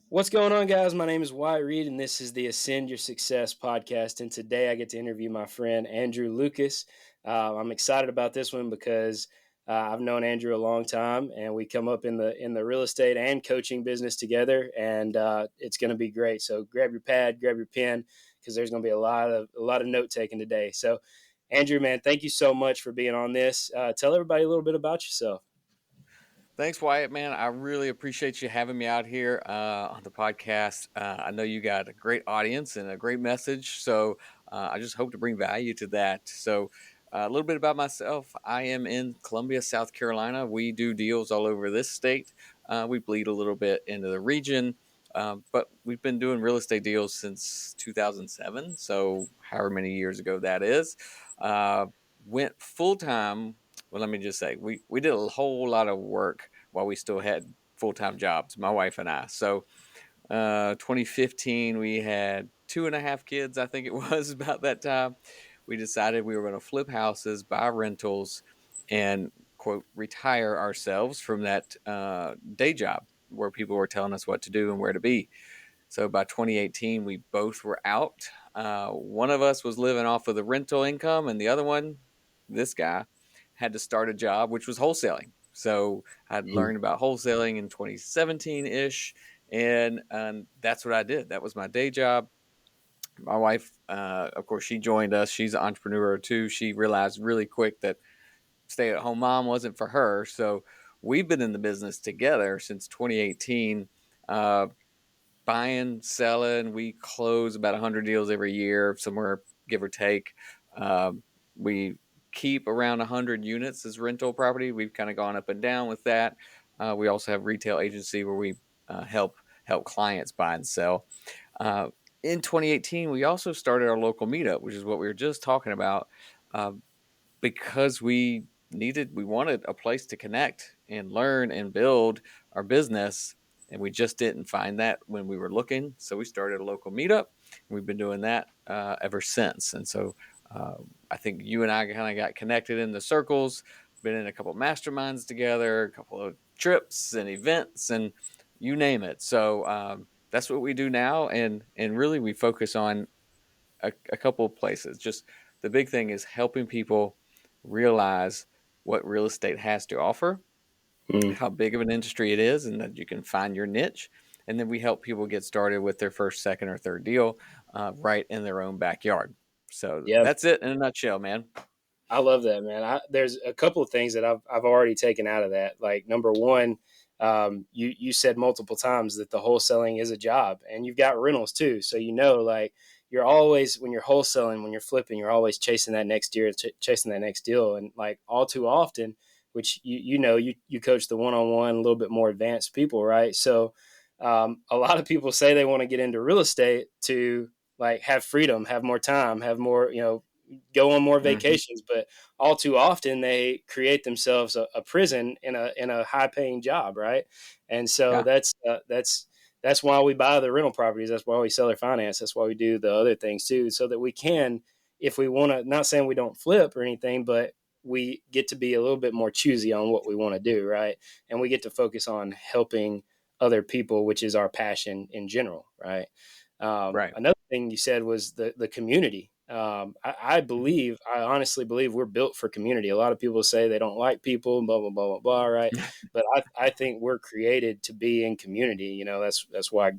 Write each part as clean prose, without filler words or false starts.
What's going on, guys? My name is Wyatt Reed, and this is the Ascend Your Success podcast. And today I get to interview my friend Andrew Lucas. I'm excited about this one because I've known Andrew a long time, and we come up in the real estate and coaching business together, and it's going to be great. So grab your pad, grab your pen, because there's going to be a lot of note taking today. So, Andrew, man, thank you so much for being on this. Tell everybody a little bit about yourself. Thanks, Wyatt, man. I really appreciate you having me out here on the podcast. I know you got a great audience and a great message, so I just hope to bring value to that. So, a little bit about myself. I am in Columbia, South Carolina. We do deals all over this state. We bleed a little bit into the region, but we've been doing real estate deals since 2007, so however many years ago that is. Uh, Went full time. Well, let me just say, we did a whole lot of work while we still had full time jobs, my wife and I. So, 2015, we had two and a half kids, I think it was about that time. We decided we were going to flip houses, buy rentals, and quote, retire ourselves from that day job where people were telling us what to do and where to be. So by 2018, we both were out. One of us was living off of the rental income, and the other one, this guy, had to start a job, which was wholesaling. So I'd learned about wholesaling in 2017 ish, and that's what I did. That was my day job. My wife, of course, she joined us. She's an entrepreneur too. She realized really quick that stay at home mom wasn't for her. So we've been in the business together since 2018. Buying, selling. We close about 100 deals every year, somewhere give or take. We keep around 100 units as rental property. We've kind of gone up and down with that. We also have retail agency where we help clients buy and sell. Uh, in 2018, we also started our local meetup, which is what we were just talking about, uh, because we wanted a place to connect and learn and build our business, and we just didn't find that when we were looking. So we started a local meetup. We've been doing that ever since. And so I think you and I kind of got connected in the circles, been in a couple of masterminds together, a couple of trips and events, and you name it. So that's what we do now, and really we focus on a couple of places. Just the big thing is helping people realize what real estate has to offer, Mm. how big of an industry it is, and that you can find your niche. And then we help people get started with their first, second, or third deal right in their own backyard. So Yeah, that's it in a nutshell, man. I love that, man. There's a couple of things that I've already taken out of that. Like number one, you said multiple times that the wholesaling is a job, and you've got rentals too. So like you're always when you're wholesaling, when you're flipping, you're always chasing that next deal, chasing that next deal, and like all too often, which you coach the one-on-one, a little bit more advanced people, right? So a lot of people say they want to get into real estate to like have freedom, have more time, have more go on more Mm-hmm. vacations, but all too often they create themselves a prison in a high paying job, right? And so Yeah. that's why we buy the rental properties. That's why we sell our finance. That's why we do the other things too, so that we can, if we want to. Not saying we don't flip or anything, but we get to be a little bit more choosy on what we want to do, right? And we get to focus on helping other people, which is our passion in general, right? Right. Another thing you said was the community. I honestly believe we're built for community. A lot of people say they don't like people, blah blah blah blah blah, right? But I think we're created to be in community. That's why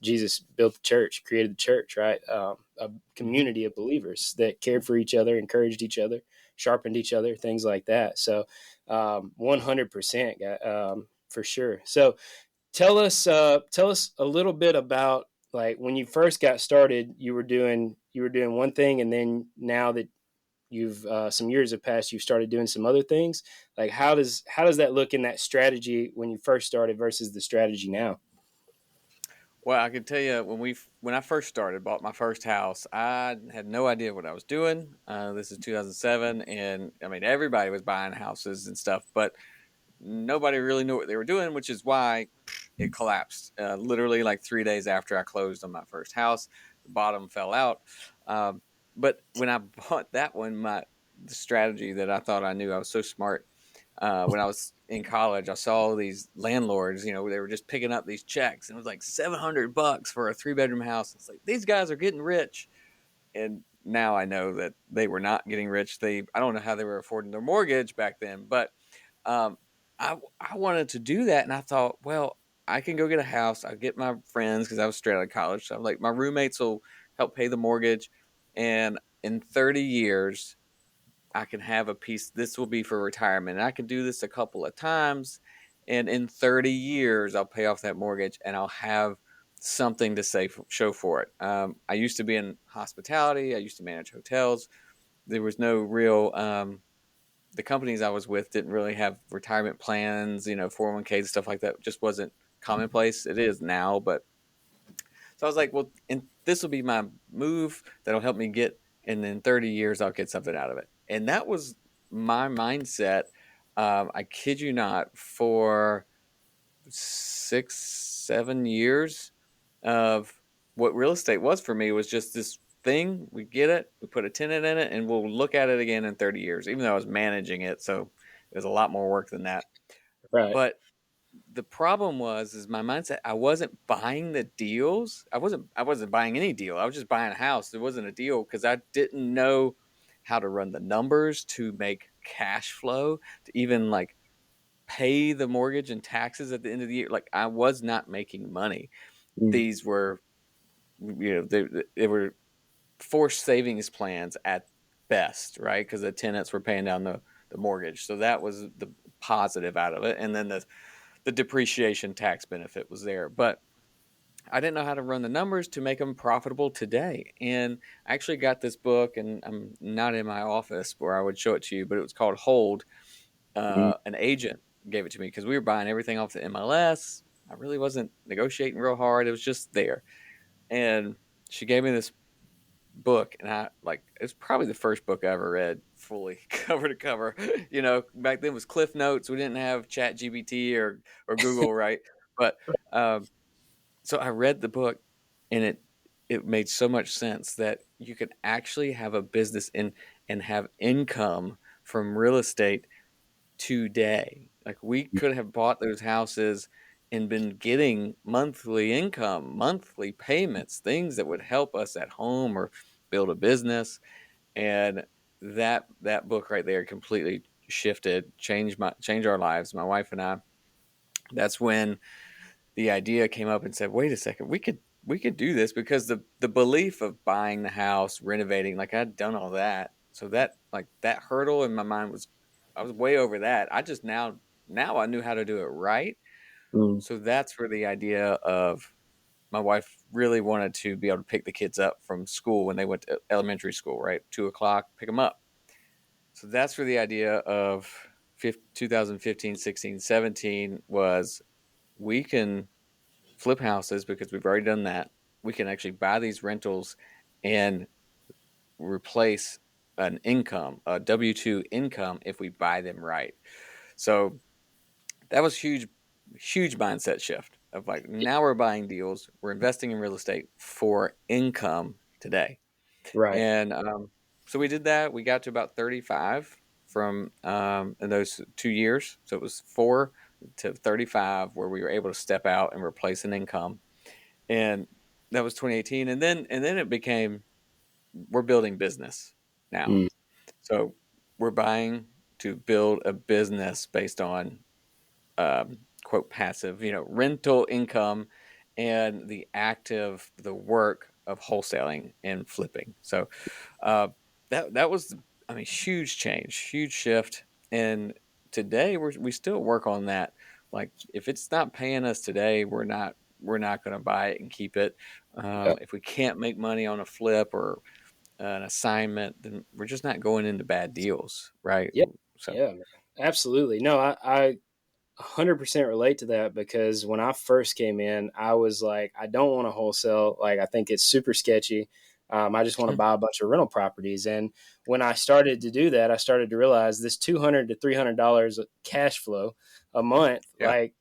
Jesus built the church, created the church, right? A Mm-hmm. community of believers that cared for each other, encouraged each other, sharpened each other, things like that. So, 100%, for sure. So, tell us a little bit about like when you first got started. You were doing one thing, and then now that you've some years have passed, you've started doing some other things. Like how does that look in that strategy when you first started versus the strategy now? Well, I can tell you when I first started, bought my first house, I had no idea what I was doing. This is 2007, and I mean everybody was buying houses and stuff, but nobody really knew what they were doing, which is why it collapsed. Literally, like 3 days after I closed on my first house, the bottom fell out. Um, but when I bought that one, the strategy that I thought I knew, I was so smart. When I was in college, I saw these landlords, they were just picking up these checks, and it was like $700 for a 3-bedroom house. It's like, these guys are getting rich. And now I know that they were not getting rich. I don't know how they were affording their mortgage back then, but um, I wanted to do that, and I thought, well, I can go get a house. I'll get my friends because I was straight out of college. So I'm like, my roommates will help pay the mortgage, and in 30 years, I can have a piece. This will be for retirement. And I can do this a couple of times, and in 30 years, I'll pay off that mortgage, and I'll have something to show for it. I used to be in hospitality. I used to manage hotels. There was no real the companies I was with didn't really have retirement plans, 401ks, stuff like that. Just wasn't commonplace. It is now, but so I was like, well, and this will be my move that'll help me get, and in 30 years, I'll get something out of it. And that was my mindset. I kid you not, for 6, 7 years of what real estate was for me was just this thing. We get it, we put a tenant in it, and we'll look at it again in 30 years, even though I was managing it. So it was a lot more work than that. Right. But the problem is my mindset. I wasn't buying the deals. I wasn't buying any deal. I was just buying a house. There wasn't a deal because I didn't know how to run the numbers to make cash flow, to even like pay the mortgage and taxes at the end of the year. Like, I was not making money. Mm. These were, they were forced savings plans at best, right? Because the tenants were paying down the mortgage. So that was the positive out of it. And then the depreciation tax benefit was there. But I didn't know how to run the numbers to make them profitable today. And I actually got this book, and I'm not in my office where I would show it to you, but it was called Hold. Mm. An agent gave it to me because we were buying everything off the MLS. I really wasn't negotiating real hard. It was just there. And she gave me this book, and I like, it's probably the first book I ever read fully cover to cover. Back then it was Cliff Notes. We didn't have Chat GPT or Google, right? But um, so I read the book, and it made so much sense that you could actually have a business and have income from real estate today. Like, we could have bought those houses and been getting monthly income, monthly payments, things that would help us at home or build a business. And that book right there completely changed our lives, my wife and I. That's when the idea came up and said, wait a second, we could do this, because the belief of buying the house, renovating, like, I'd done all that. So that, like, that hurdle in my mind I was way over that. I just now I knew how to do it right. Mm. So that's where the idea of, my wife really wanted to be able to pick the kids up from school when they went to elementary school, right? 2 o'clock, pick them up. So that's where the idea of 2015, 16, 17 was, we can flip houses because we've already done that. We can actually buy these rentals and replace an income, a W-2 income, if we buy them right. So that was huge, huge mindset shift of like, now we're buying deals, we're investing in real estate for income today. Right. And so we did that. We got to about 35 from in those 2 years. So it was 4 to 35 where we were able to step out and replace an income. And that was 2018. And then it became, we're building business now. Mm. So we're buying to build a business based on quote passive, rental income, and the work of wholesaling and flipping. So uh, that was, I mean, huge change, huge shift. And today we still work on that. Like, if it's not paying us today, we're not going to buy it and keep it. Yeah. If we can't make money on a flip or an assignment, then we're just not going into bad deals, right? Yeah. So Yeah, man. Absolutely. No, I 100% relate to that because when I first came in, I was like, I don't want to wholesale. Like, I think it's super sketchy. I just want to buy a bunch of rental properties. And when I started to do that, I started to realize this $200 to $300 cash flow a month, yeah, like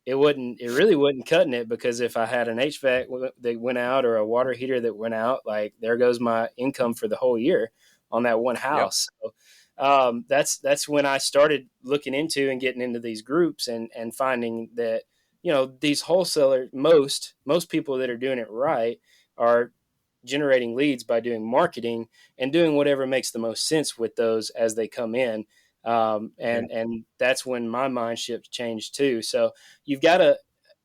it really wasn't cutting it because if I had an HVAC that went out or a water heater that went out, like there goes my income for the whole year on that one yep, house. So, that's when I started looking into and getting into these groups and finding that, these wholesalers, most people that are doing it right are generating leads by doing marketing and doing whatever makes the most sense with those as they come in. Yeah. And that's when my mind shift changed too. So you've got to,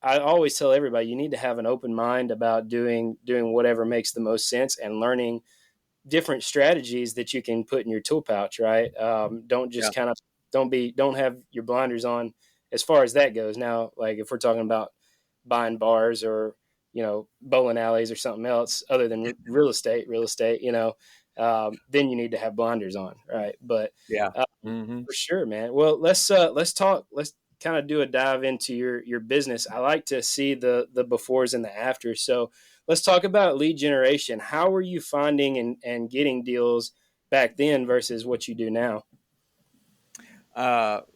I always tell everybody, you need to have an open mind about doing whatever makes the most sense and learning different strategies that you can put in your tool pouch, right? Don't Yeah. just kind of don't have your blinders on as far as that goes. Now, like if we're talking about buying bars or bowling alleys or something else other than real estate, then you need to have blinders on, right? But Yeah. uh, Hmm. for sure, man. Well, let's talk. Let's kind of do a dive into your business. I like to see the befores and the afters. So let's talk about lead generation. How were you finding and getting deals back then versus what you do now?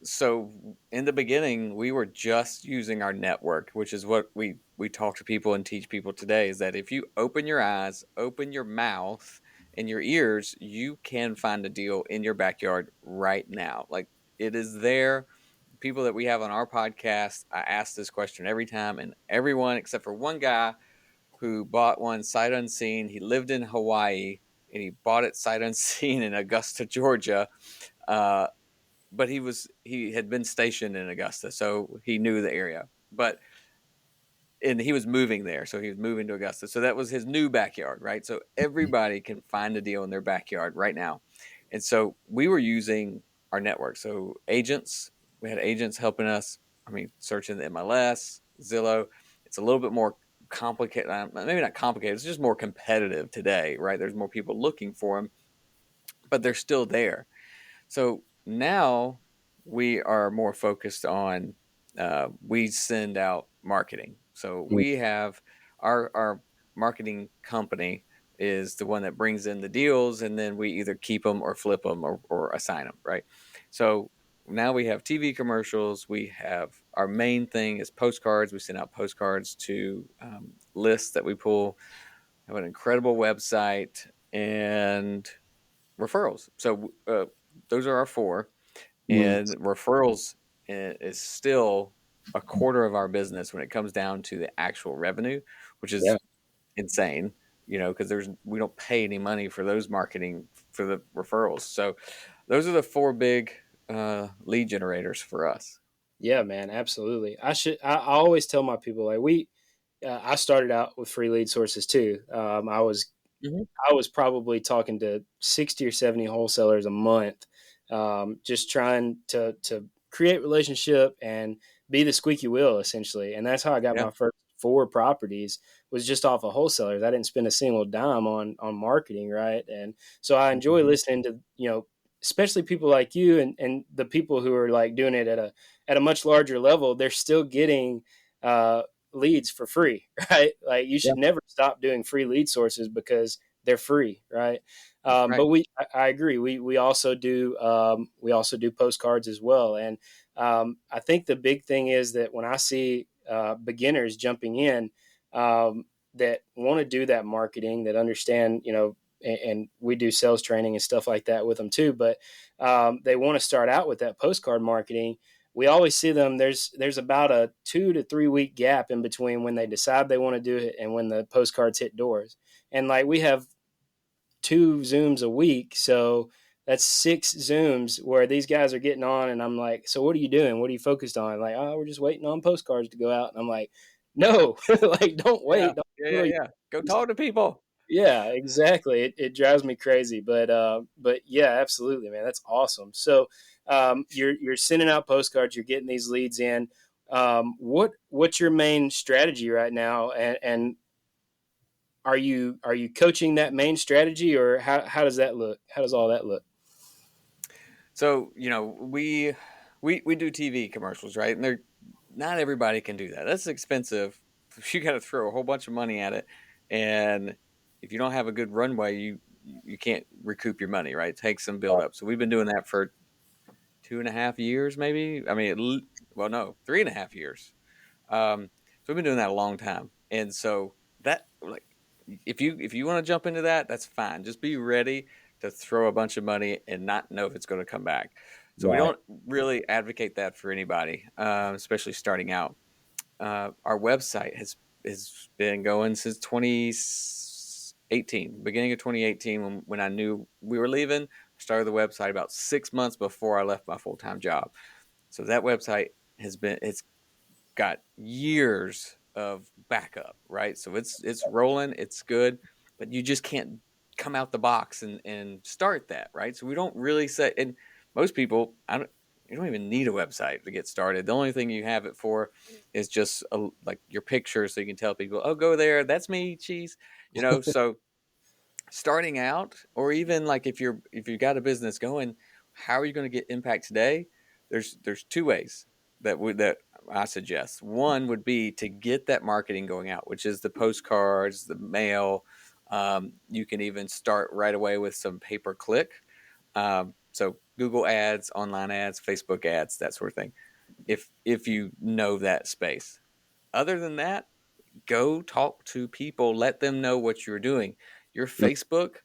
So in the beginning, we were just using our network, which is what we talk to people and teach people today. Is that if you open your eyes, open your mouth, and your ears, you can find a deal in your backyard right now. Like it is there. People that we have on our podcast, I ask this question every time, and everyone except for one guy who bought one sight unseen. He lived in Hawaii and he bought it sight unseen in Augusta, Georgia. Uh, but he had been stationed in Augusta, so he knew the area. But and he was moving there, so he was moving to Augusta. So that was his new backyard, right? So everybody can find a deal in their backyard right now. And so we were using our network. So agents, we had agents helping us. I mean, searching the MLS, Zillow. It's a little bit more complicated. Maybe not complicated. It's just more competitive today, right? There's more people looking for them, but they're still there. So now we are more focused on we send out marketing. So we have our marketing company is the one that brings in the deals, and then we either keep them or flip them or assign them. Right. So now we have TV commercials. We have our main thing is postcards. We send out postcards to lists that we pull. We have an incredible website and referrals. So those are our four, Mm, and referrals is still a quarter of our business when it comes down to the actual revenue, which yeah. is insane. Because we don't pay any money for those marketing for the referrals. So those are the four big lead generators for us. Yeah, man, absolutely. I always tell my people like I started out with free lead sources too. Mhm. I was probably talking to 60 or 70 wholesalers a month, just trying to create relationship and be the squeaky wheel essentially. And that's how I got Yeah. my first four properties, was just off of wholesalers. I didn't spend a single dime on marketing, right? And so I enjoy Mhm. listening to, especially people like you and the people who are like doing it at a much larger level. They're still getting uh, leads for free, right? Like you Yeah. should never stop doing free lead sources because they're free, right? Right. But I agree. We also do postcards as well, and I think the big thing is that when I see beginners jumping in that want to do that marketing, that understand, and we do sales training and stuff like that with them too. But they want to start out with that postcard marketing. We always see them. There's about a 2 to 3 week gap in between when they decide they want to do it and when the postcards hit doors. And like we have 2 Zooms a week. So that's 6 Zooms where these guys are getting on. And I'm like, so what are you doing? What are you focused on? Like, oh, we're just waiting on postcards to go out. And I'm like, no, like, don't Yeah. wait. Don't Yeah. Yeah. really, Yeah. Go talk to people. yeah, exactly. It drives me crazy. But yeah, absolutely, man. That's awesome. So you're sending out postcards, you're getting these leads in. What's your main strategy right now? And are you coaching that main strategy, or how does that look? How does all that look? So we do TV commercials, right? And they're not everybody can do that. That's expensive. You got to throw a whole bunch of money at it, and if you don't have a good runway, you can't recoup your money, right? It takes some build up. So we've been doing that for 2.5 years, maybe. I mean, well, no, 3.5 years. So we've been doing that a long time, and so that like if you want to jump into that, that's fine. Just be ready to throw a bunch of money and not know if it's going to come back. So we Right. don't really advocate that for anybody, especially starting out. Our website has been going since 2018, beginning of 2018, when I knew we were leaving. I started the website about 6 months before I left my full time job. So that website it's got years of backup, right? So it's rolling, it's good, but you just can't come out the box and start that, right? So we don't really say, and most people, you don't even need a website to get started. The only thing you have it for is just like your picture, so you can tell people, oh, go there, that's me, cheese, So starting out, or even like if you got a business going, how are you going to get impact today? There's two ways that I suggest. One would be to get that marketing going out, which is the postcards, the mail. You can even start right away with some pay per click. So Google ads, online ads, Facebook ads, that sort of thing. If you know that space. Other than that, go talk to people, let them know what you're doing. Your Facebook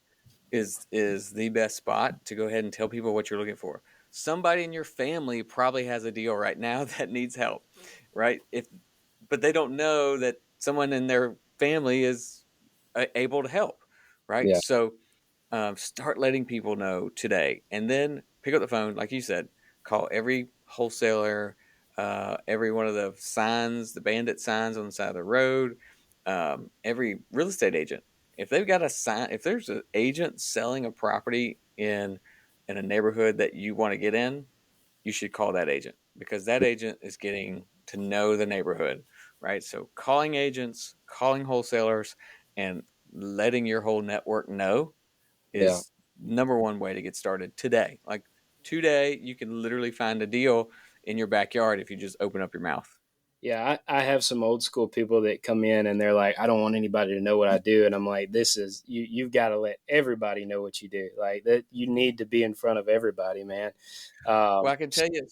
is the best spot to go ahead and tell people what you're looking for. Somebody in your family probably has a deal right now that needs help, right? If But they don't know that someone in their family is able to help, right? Yeah. So start letting people know today, and then pick up the phone, like you said, call every wholesaler, every one of the signs, the bandit signs on the side of the road, every real estate agent. If they've got a sign, if there's an agent selling a property in a neighborhood that you want to get in, you should call that agent, because that agent is getting to know the neighborhood, right? So calling agents, calling wholesalers, and letting your whole network know Yeah. is number one way to get started today. Like today, you can literally find a deal in your backyard if you just open up your mouth. Yeah, I have some old school people that come in and they're like, I don't want anybody to know what I do. And I'm like, this is you've got to let everybody know what you do. Like that you need to be in front of everybody, man. Well, I can tell you.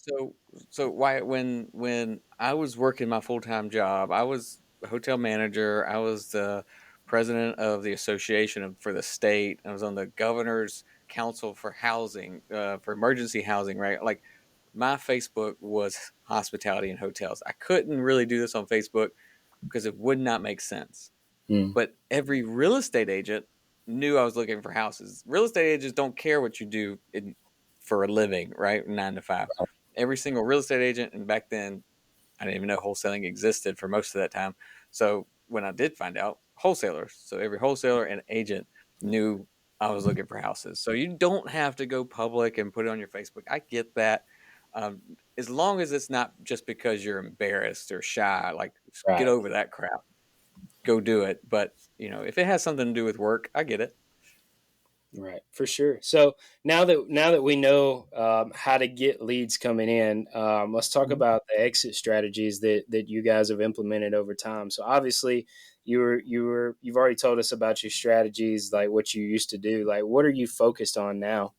So why when I was working my full time job, I was a hotel manager. I was the president of the association for the state. I was on the governor's council for housing, for emergency housing. Right, like my Facebook was hospitality and hotels. I couldn't really do this on Facebook because it would not make sense. Mm, But every real estate agent knew I was looking for houses. Real estate agents don't care what you do for a living, right? 9 to 5. Every single real estate agent, and back then I didn't even know wholesaling existed for most of that time. So when I did find out, wholesalers. So every wholesaler and agent knew I was looking for houses. So you don't have to go public and put it on your Facebook. I get that. As long as it's not just because you're embarrassed or shy, like get right. over that crap, go do it. But if it has something to do with work, I get it. Right, for sure. So now that we know how to get leads coming in, let's talk Mhm. about the exit strategies that you guys have implemented over time. So obviously, you've already told us about your strategies, like what you used to do. Like, what are you focused on now?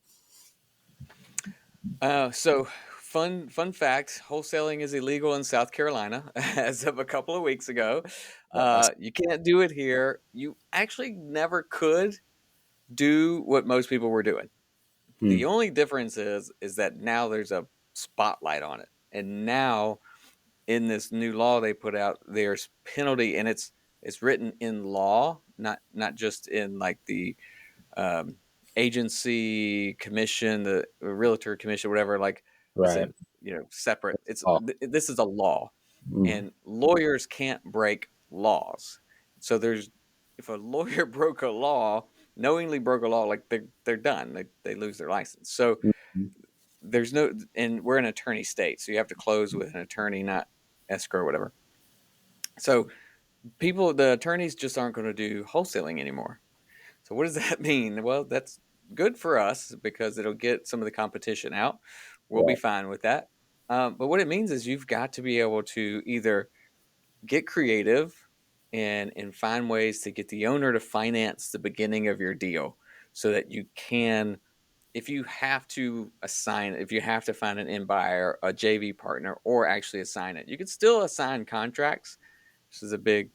So fun fact: wholesaling is illegal in South Carolina as of a couple of weeks ago. Awesome. You can't do it here. You actually never could do what most people were doing. Hmm. The only difference is that now there's a spotlight on it, and now in this new law they put out, there's penalty, and it's written in law, not just in like the um, agency commission, the realtor commission, whatever. Like it's Right. a separate. Oh. This is a law, Mm. and lawyers can't break laws. So there's if a lawyer broke a law, knowingly broke a law, like they're done. They lose their license. So Mhm. there's no, and we're an attorney state, so you have to close with an attorney, not escrow or whatever. So the attorneys just aren't going to do wholesaling anymore. So what does that mean? Well, that's good for us because it'll get some of the competition out. We'll be Right. fine with that. But what it means is you've got to be able to either get creative and find ways to get the owner to finance the beginning of your deal so that you can, if you have to if you have to find an end buyer, a JV partner, or actually assign it, you can still assign contracts. This is a big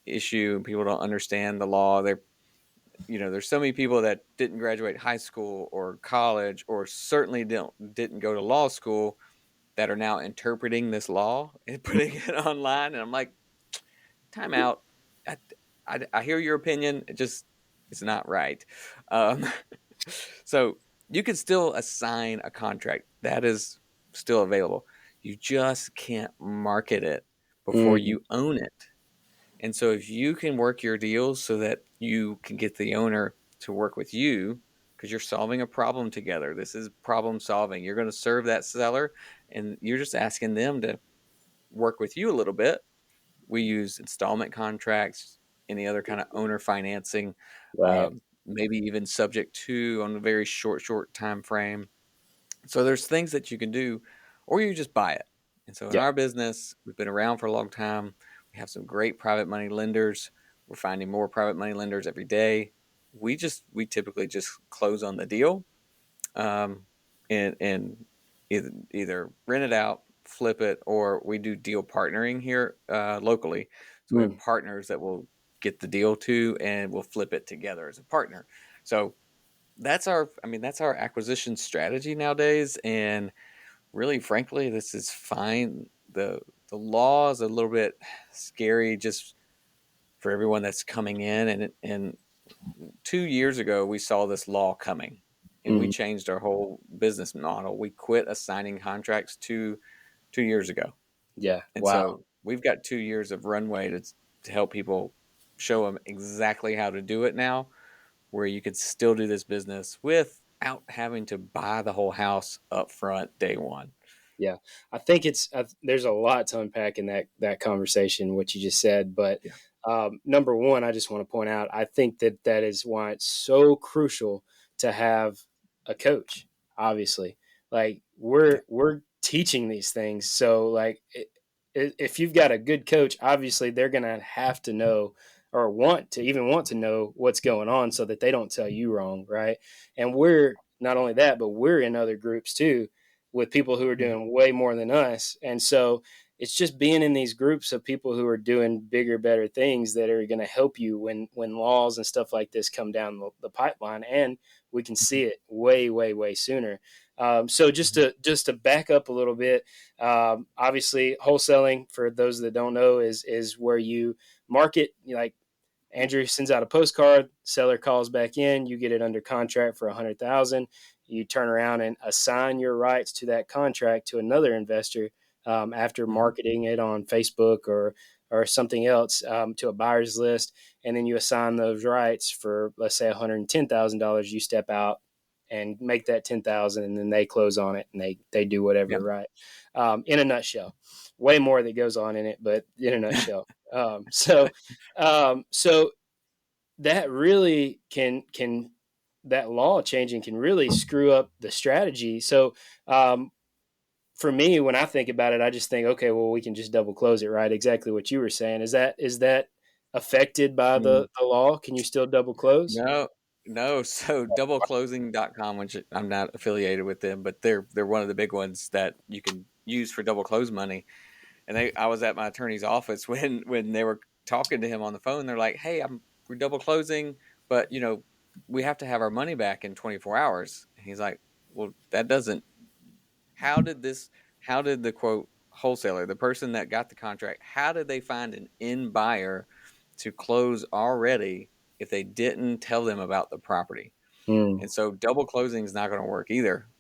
issue and people don't understand the law. there's so many people that didn't graduate high school or college, or certainly didn't go to law school, that are now interpreting this law and putting it online. And I'm like, time out. I, I hear your opinion. It's not right. Um, so you can still assign a contract. That is still available. You just can't market it before Mm, you own it. And so if you can work your deals so that you can get the owner to work with you, because you're solving a problem together. This is problem solving. You're going to serve that seller, and you're just asking them to work with you a little bit. We use installment contracts, any other kind of owner financing, right. maybe even subject to on a very short time frame. So there's things that you can do, or you just buy it. And so in Yeah. our business, we've been around for a long time. We have some great private money lenders. We're finding more private money lenders every day. We typically just close on the deal, um, and either rent it out, flip it, or we do deal partnering here locally. So we have Mm, partners that will get the deal to, and we'll flip it together as a partner. So that's our acquisition strategy nowadays. And really, frankly, this is fine. The law is a little bit scary just for everyone that's coming in. And 2 years ago, we saw this law coming, and we mm, changed our whole business model. We quit assigning contracts 2 years ago. yeah. And Wow. so we've got 2 years of runway to help people, show them exactly how to do it now, where you could still do this business without having to buy the whole house up front day one. Yeah, I think there's a lot to unpack in that conversation, what you just said. But Yeah. number one, I just want to point out, I think that is why it's so crucial to have a coach. Obviously, like Yeah. we're teaching these things, so like if you've got a good coach, obviously they're gonna have to know or want to know what's going on so that they don't tell you wrong, right? And we're not only that, but we're in other groups too with people who are Mhm. doing way more than us. And so it's just being in these groups of people who are doing bigger, better things that are going to help you when laws and stuff like this come down the pipeline, and we can see it way, way, way sooner. So just Mhm. to back up a little bit, obviously wholesaling, for those that don't know, is where you market, like Andrew sends out a postcard, seller calls back in, you get it under contract for 100,000. You turn around and assign your rights to that contract to another investor after Mhm. marketing it on Facebook or something else to a buyer's list, and then you assign those rights for, let's say, $110,000. You step out and make that 10,000, and then they close on it and they do whatever, Yeah. right? In a nutshell, way more that goes on in it, but in a nutshell. So that really can that law changing can really screw up the strategy. So for me, when I think about it, I just think, okay, well, we can just double close it, right? Exactly what you were saying. Is that affected by Mm. the law? Can you still double close? No, no. So doubleclosing.com, which I'm not affiliated with them, but they're one of the big ones that you can use for double close money. And I was at my attorney's office when they were talking to him on the phone. They're like, "Hey, we're double closing, but we have to have our money back in 24 hours." And he's like, "Well, that doesn't. How did this? How did the quote wholesaler, the person that got the contract, how did they find an end buyer to close already if they didn't tell them about the property?" Mm, And so double closing is not going to work either.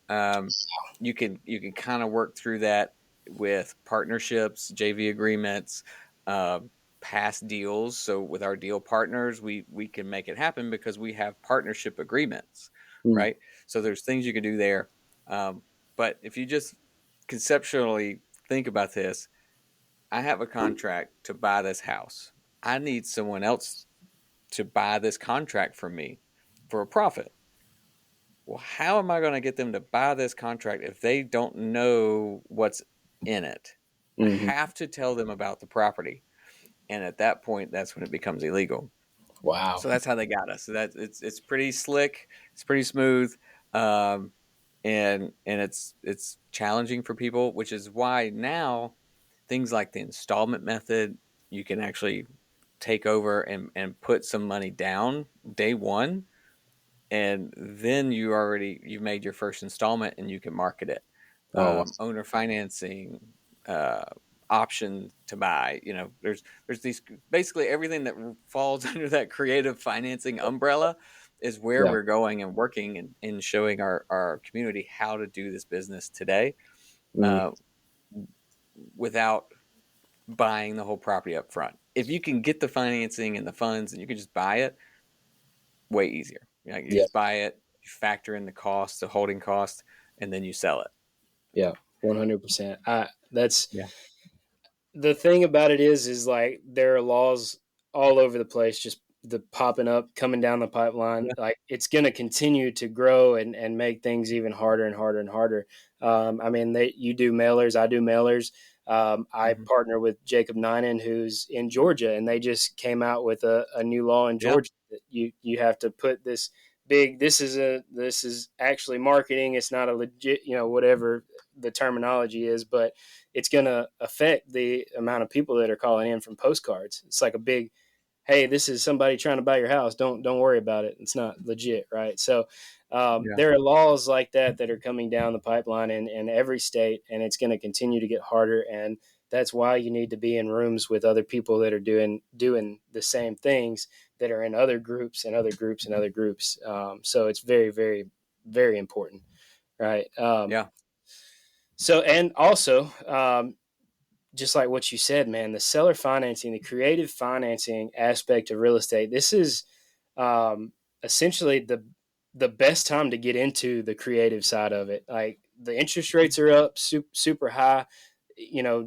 You can kind of work through that with partnerships, JV agreements, uh, past deals. So with our deal partners, we can make it happen because we have partnership agreements, mm, right? So there's things you can do there. Um, but if you just conceptually think about this, I have a contract to buy this house. I need someone else to buy this contract from me for a profit. Well, how am I going to get them to buy this contract if they don't know what's in it? I hmm. have to tell them about the property. And at that point, that's when it becomes illegal. Wow. So that's how they got us. So that it's pretty slick, it's pretty smooth, um, and it's challenging for people, which is why now things like the installment method, you can actually take over and put some money down day one, and then you've made your first installment and you can market it. Oh, wow. Owner financing, uh, option to buy. There's these, basically everything that falls under that creative financing umbrella is where Yeah. we're going and working and showing our community how to do this business today, Mm, uh, without buying the whole property up front. If you can get the financing and the funds and you can just buy it, way easier. You yeah. just buy it, you factor in the cost, the holding cost, and then you sell it. Yeah. 100%. That's Yeah. the thing about it is like there are laws all over the place, just the popping up, coming down the pipeline. Yeah. Like it's going to continue to grow and make things even harder and harder and harder. I mean, you do mailers, I do mailers. I Hmm. partner with Jacob Ninen, who's in Georgia, and they just came out with a new law in Yeah. Georgia that you have to put this big. This is actually marketing. It's not a legit, whatever the terminology is, but it's going to affect the amount of people that are calling in from postcards. It's like a big, hey, this is somebody trying to buy your house. Don't worry about it. It's not legit, right? So Yeah. there are laws like that are coming down the pipeline in every state, and it's going to continue to get harder. And that's why you need to be in rooms with other people that are doing the same things, that are in other groups and other groups and other groups. So it's very, very, very important, right? Yeah. So and also, just like what you said, man, the seller financing, the creative financing aspect of real estate, this is um, essentially the best time to get into the creative side of it. Like the interest rates are up super high,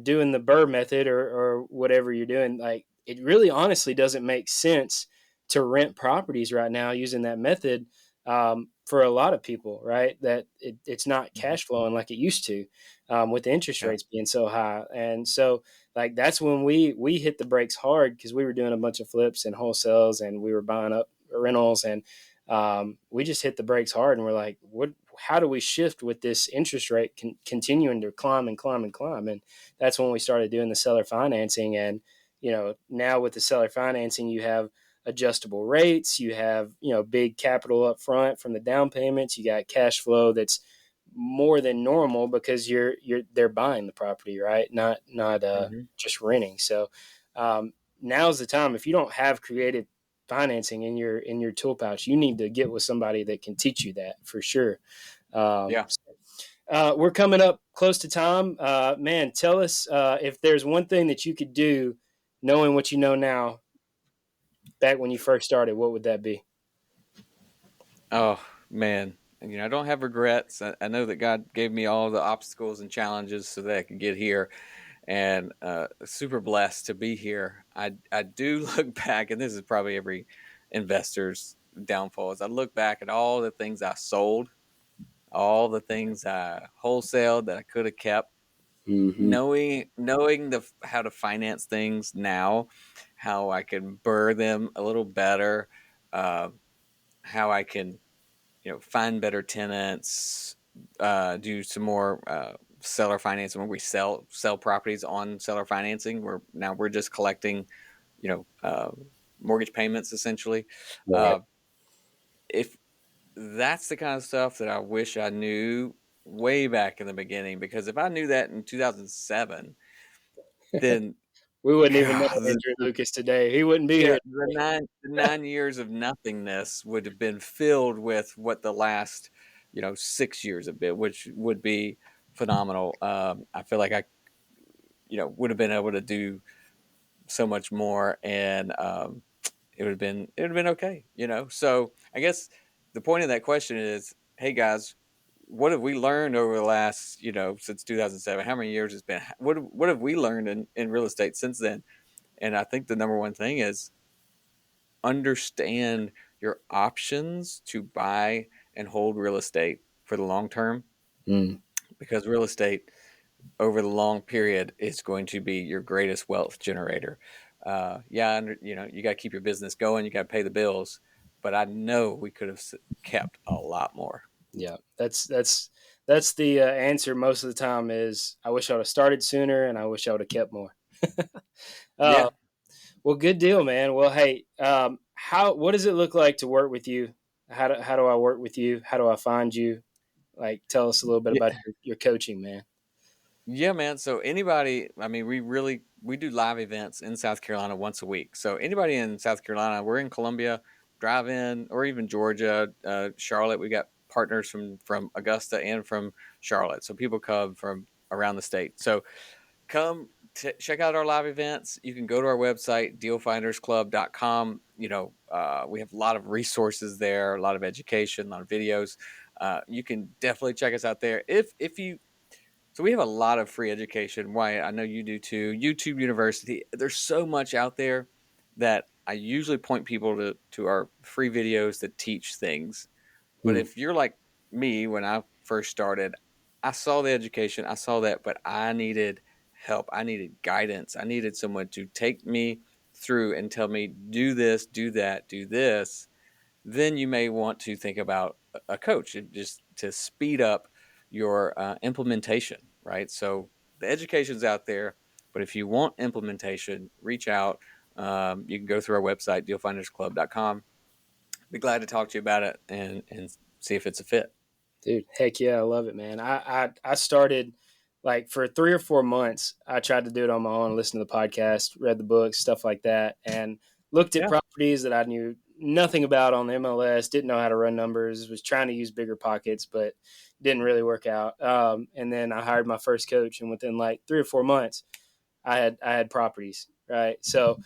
doing the Burr method or whatever you're doing. Like it really honestly doesn't make sense to rent properties right now using that method, for a lot of people, right? That it's not Mhm. cash flowing like it used to, with the interest Yeah. rates being so high. And so like that's when we hit the brakes hard, because we were doing a bunch of flips and wholesales and we were buying up rentals, and we just hit the brakes hard, and we're like, what? How do we shift with this interest rate continuing to climb and climb and climb? And that's when we started doing the seller financing. And now with the seller financing, you have adjustable rates, you have big capital up front from the down payments, you got cash flow that's more than normal, because they're buying the property, right? Not Hmm. just renting. So now's the time. If you don't have creative financing in your tool pouch, you need to get with somebody that can teach you that for sure. um, Yeah. we're coming up close to time. Man, tell us, if there's one thing that you could do, knowing what you know now, back when you first started, what would that be? Oh man. I don't have regrets. I know that God gave me all the obstacles and challenges so that I could get here, and super blessed to be here. I do look back, and this is probably every investor's downfall. As I look back at all the things I sold, all the things I wholesaled that I could have kept, Mm-hmm. knowing the how to finance things now, how I can burr them a little better, uh, how I can find better tenants, do some more seller financing when we sell properties on seller financing. We're just collecting you know uh, mortgage payments essentially. Right. Uh, if that's the kind of stuff that I wish I knew way back in the beginning, because if I knew that in 2007, then We wouldn't even know God, Andrew Lucas today. He wouldn't be yeah, here. the 9 years of nothingness would have been filled with what the last 6 years have been, which would be phenomenal. I feel like I would have been able to do so much more, and it would have been okay. So I guess the point of that question is, hey guys, what have we learned over the last since 2007? How many years it's been? What have we learned in real estate since then? And I think the number one thing is understand your options to buy and hold real estate for the long term, Mm, because real estate over the long period is going to be your greatest wealth generator. Yeah, you got to keep your business going, you got to pay the bills, but I know we could have kept a lot more. yeah, that's the answer most of the time. Is I wish I would have started sooner, and I wish I would have kept more. uh, Yeah. Well, good deal, man. Well, hey, what does it look like to work with you? How do I work with you? How do I find you? Like, tell us a little bit about your coaching, man. Yeah, man. So anybody, I mean, we do live events in South Carolina once a week. So anybody in South Carolina, we're in Columbia, drive in, or even Georgia, Charlotte. We got partners from Augusta and from Charlotte. So people come from around the state. So come check out our live events. You can go to our website, dealfindersclub.com. We have a lot of resources there, a lot of education, a lot of videos. You can definitely check us out there. If you So we have a lot of free education. Why, I know you do too. YouTube University. There's so much out there that I usually point people to our free videos that teach things. But Hmm. if you're like me, when I first started, I saw the education, I saw that, but I needed help. I needed guidance. I needed someone to take me through and tell me, do this, do that, do this. Then you may want to think about a coach just to speed up your implementation, right? So the education's out there, but if you want implementation, reach out. You can go through our website, dealfindersclub.com. Be glad to talk to you about it and see if it's a fit. Dude, heck yeah, I love it, man. I started like for 3 or 4 months. I tried to do it on my own, listen to the podcast, read the books, stuff like that, and looked at Yeah. properties that I knew nothing about on the MLS. Didn't know how to run numbers. Was trying to use bigger pockets, but didn't really work out. And then I hired my first coach, and within like 3 or 4 months, I had properties. Right, so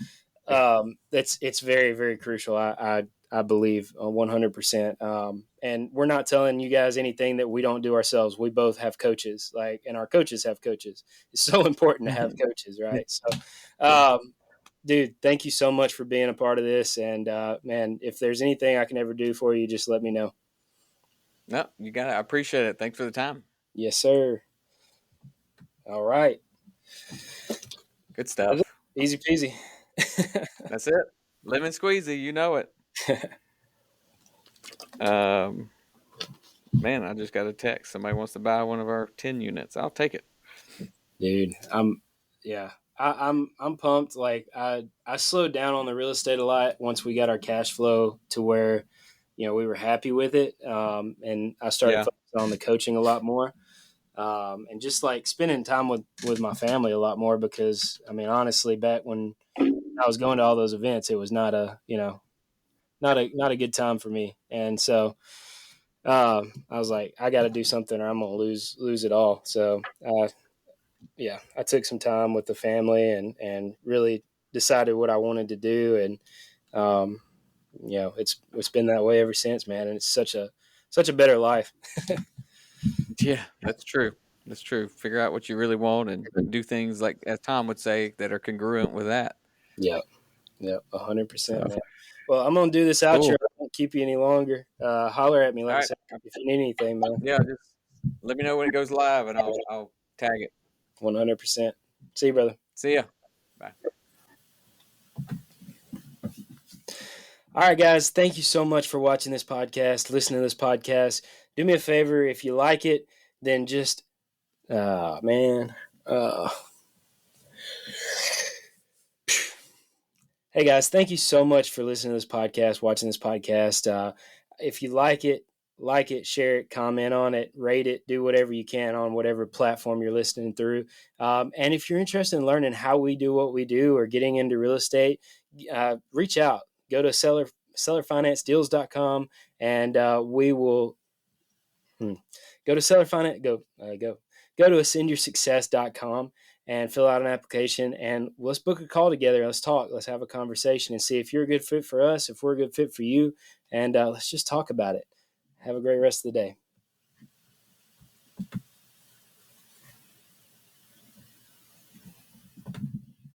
Yeah. it's very very crucial. I believe 100%. And we're not telling you guys anything that we don't do ourselves. We both have coaches, and our coaches have coaches. It's so important to have coaches, right? So, Yeah. dude, thank you so much for being a part of this. And man, if there's anything I can ever do for you, just let me know. No, you got it. I appreciate it. Thanks for the time. Yes, sir. All right, Good that's it. stuff. Easy peasy. That's it. Lemon squeezy, you know it. Um, Man, I just got a text. Somebody wants to buy one of our 10 units. I'll take it. Dude, yeah, I'm pumped. Like I slowed down on the real estate a lot once we got our cash flow to where we were happy with it, and I started Yeah. focusing on the coaching a lot more, and just like spending time with my family a lot more because I mean honestly back when I was going to all those events it was not a not a good time for me, and so I was like I got to do something or I'm gonna lose it all. So yeah, I took some time with the family and really decided what I wanted to do, and um, it's been that way ever since, man. And it's such a better life. Yeah, that's true. That's true. Figure out what you really want and do things like, as Tom would say, that are congruent with that. Yeah, yeah, 100%, So man. Well, I'm gonna do this outro. cool. I won't keep you any longer. Holler at me, All like I right. said, if you need anything, man. Yeah, just let me know when it goes live and I'll tag it. 100%. See you, brother. See ya. Bye. All right, guys. Thank you so much for watching this podcast, listening to this podcast. Do me a favor if you like it, then just man. Uh, Hey guys, thank you so much for listening to this podcast, watching this podcast. If you like it, share it, comment on it, rate it, do whatever you can on whatever platform you're listening through. And if you're interested in learning how we do what we do or getting into real estate, reach out. Go to sellerfinancdeals.com and we will go to go to ascendyoursuccess.com and fill out an application and let's book a call together. Let's talk. Let's have a conversation and see if you're a good fit for us, if we're a good fit for you, and let's just talk about it. Have a great rest of the day.